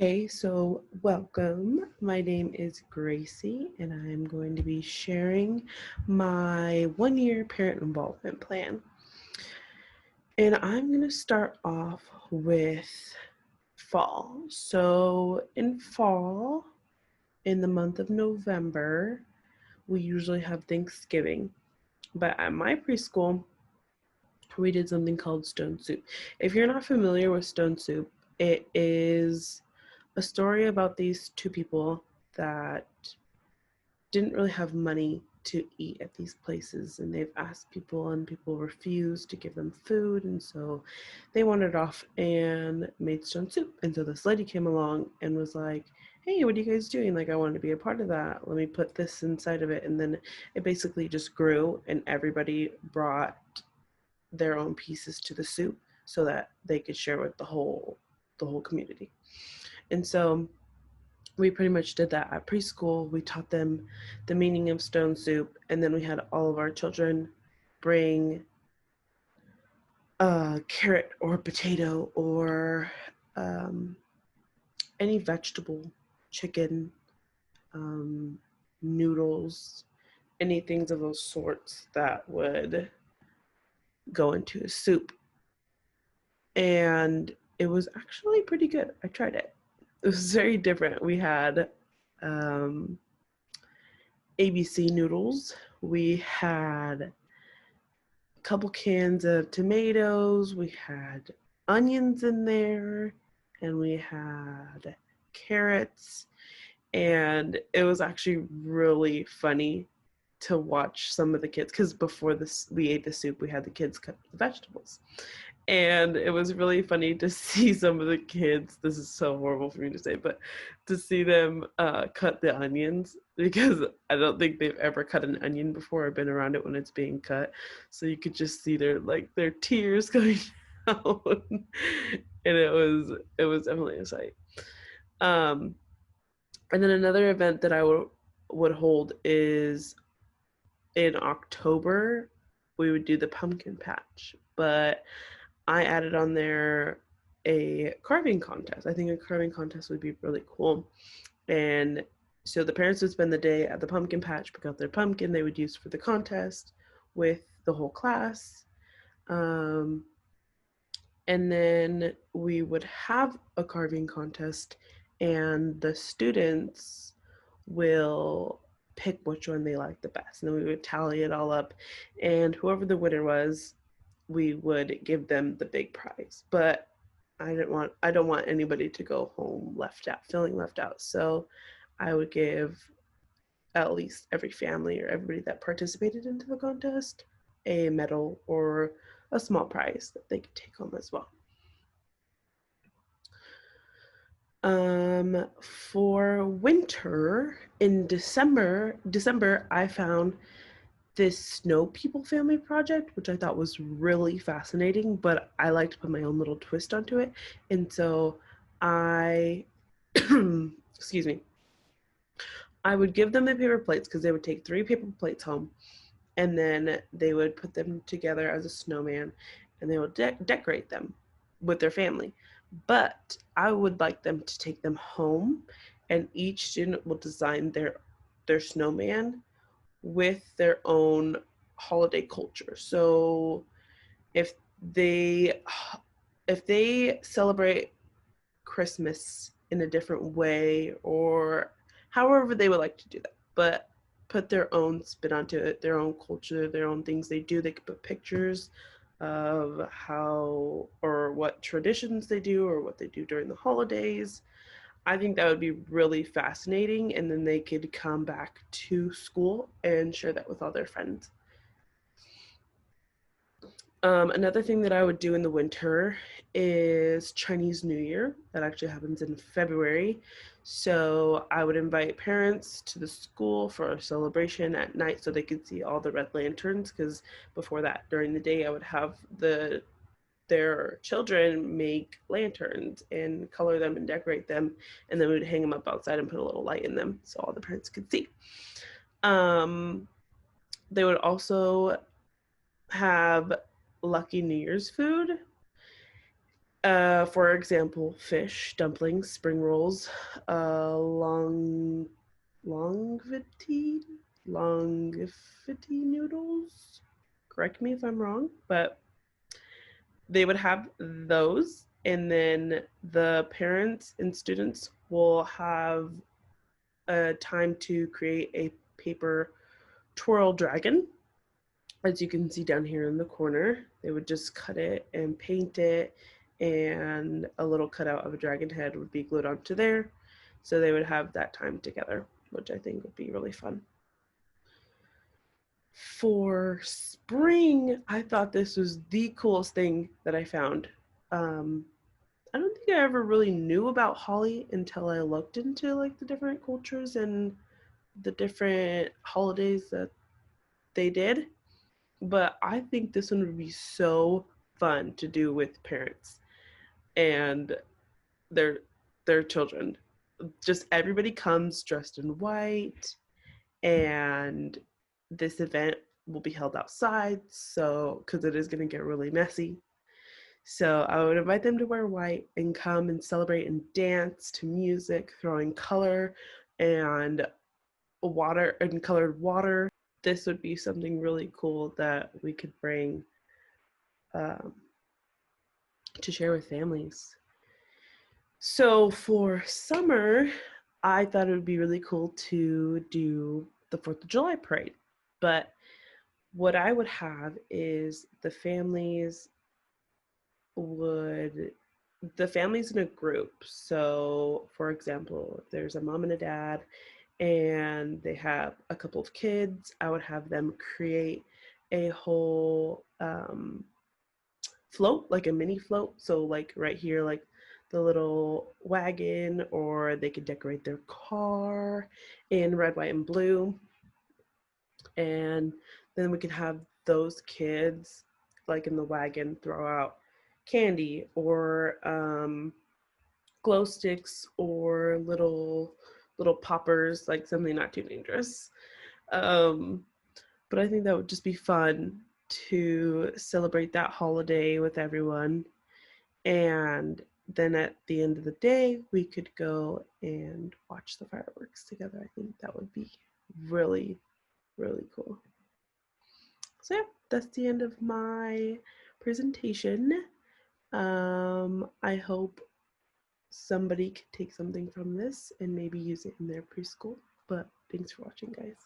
Okay, so welcome. My name is Gracie, and I'm going to be sharing my 1 year parent involvement plan. And I'm going to start off with fall. So, in fall, in the month of November, we usually have Thanksgiving. But at my preschool, we did something called Stone Soup. If you're not familiar with Stone Soup, it is a story about these two people that didn't really have money to eat at these places, and they've asked people and people refused to give them food, and so they wandered off and made Stone Soup. And so this lady came along and was like, hey, what are you guys doing? Like, I want to be a part of that, let me put this inside of it. And then it basically just grew, and everybody brought their own pieces to the soup so that they could share with the whole community. And so we pretty much did that at preschool. We taught them the meaning of Stone Soup, and then we had all of our children bring a carrot or potato or um, any vegetable, chicken, um, noodles, any things of those sorts that would go into a soup. And it was actually pretty good. I tried it. It was very different. We had um, ABC noodles. We had a couple cans of tomatoes. We had onions in there, and we had carrots. And it was actually really funny to watch some of the kids, because before this we ate the soup, we had the kids cut the vegetables. And it was really funny to see some of the kids, this is so horrible for me to say, but to see them cut the onions, because I don't think they've ever cut an onion before or been around it when it's being cut. So you could just see their tears going down. And it was definitely a sight. um and then another event that I would hold is in October. We would do the pumpkin patch, but I added on there a carving contest. I think a carving contest would be really cool. And so the parents would spend the day at the pumpkin patch, pick out their pumpkin they would use for the contest with the whole class. Um, and then we would have a carving contest, and the students will pick which one they like the best. And then we would tally it all up. And whoever the winner was, we would give them the big prize. But I don't want anybody to go home left out, feeling left out. So I would give at least every family or everybody that participated into the contest a medal or a small prize that they could take home as well. For winter in December, I found this Snow People Family project, which I thought was really fascinating, but I like to put my own little twist onto it. And so I, excuse me, I would give them the paper plates because they would take 3 paper plates home, and then they would put them together as a snowman, and they would decorate them with their family. But I would like them to take them home, and each student will design their snowman with their own holiday culture. So if they if they celebrate Christmas in a different way, or however they would like to do that, but put their own spin onto it, their own culture, their own things they do. They could put pictures of how or what traditions they do or what they do during the holidays. I think that would be really fascinating, and then they could come back to school and share that with all their friends. Another thing that I would do in the winter is Chinese New Year. That actually happens in February. So I would invite parents to the school for a celebration at night so they could see all the red lanterns. Because before that, during the day, I would have their children make lanterns and color them and decorate them, and then we would hang them up outside and put a little light in them so all the parents could see. Um, they would also have Lucky New Year's food. For example, fish, dumplings, spring rolls, longevity noodles. Correct me if I'm wrong, but they would have those, and then the parents and students will have a time to create a paper twirl dragon. As you can see down here in the corner, they would just cut it and paint it, and a little cutout of a dragon head would be glued onto there. So they would have that time together, which I think would be really fun. For spring, I thought this was the coolest thing that I found. I don't think I ever really knew about holly until I looked into like the different cultures and the different holidays that they did. But I think this one would be so fun to do with parents and their their children. Just everybody comes dressed in white, and this event will be held outside, so because it is going to get really messy. So I would invite them to wear white and come and celebrate and dance to music, throwing color and water and colored water. This would be something really cool that we could bring um, to share with families. So for summer, I thought it would be really cool to do the 4th of July parade. But what I would have is would the families in a group. So for example, if there's a mom and a dad and they have a couple of kids, I would have them create a whole float, like a mini float. So like right here, like the little wagon, or they could decorate their car in red, white, and blue. And then we could have those kids like in the wagon throw out candy or glow sticks or little poppers, like something not too dangerous. Um, but I think that would just be fun to celebrate that holiday with everyone. And then at the end of the day, we could go and watch the fireworks together. I think that would be really, really cool. So, yeah, that's the end of my presentation. I hope somebody could take something from this and maybe use it in their preschool. But thanks for watching, guys.